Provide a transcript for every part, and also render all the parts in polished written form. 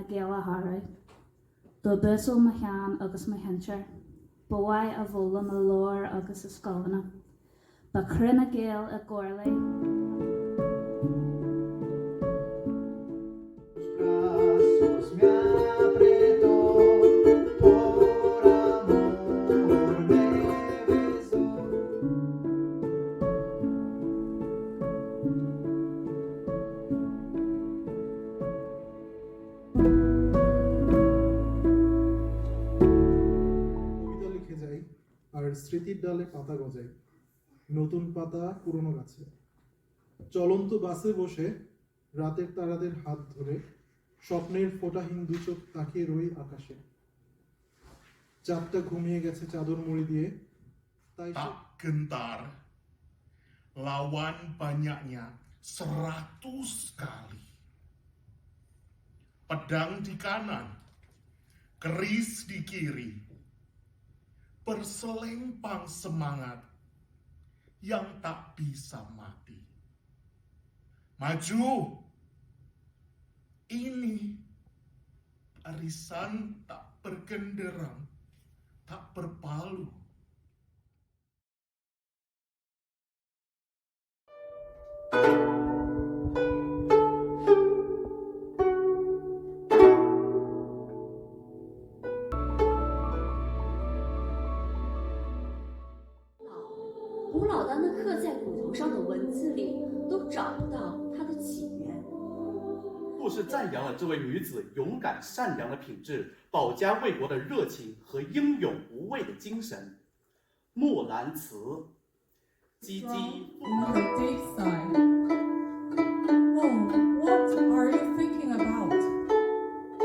géal a Harra. Do busol ma chean agus ma hintir, bóai a bhóla ma lór agus a scalana, ba crinna géal a gcóirlaí. স্মৃতির ডালে পাতা গজায়, নতুন পাতা পুরনো গাছে, চলন্ত বাসে বসে রাতের তারাদের হাত ধরে স্বপ্নের ফোঁটাহীন দু চোখ তাকিয়ে রই আকাশে। চাঁদটা ঘুমিয়ে গেছে চাদর মুড়ি দিয়ে, তাই tak gentar lawan banyaknya 100 kali. Pedang di kanan, keris di kiri, berselempang semangat yang tak bisa mati. Maju, ini arisan tak bergenderang, tak berpalu.古老的那刻在骨头上的文字里都找不到它的起源。故事赞扬了这位女子勇敢善良的品质，保家卫国的热情和英勇无畏的精神。木兰辞，唧唧复Her deep sigh. Oh, what are you thinking about?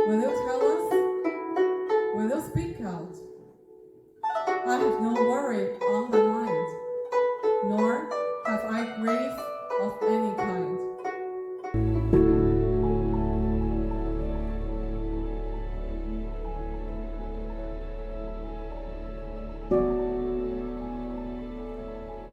Will you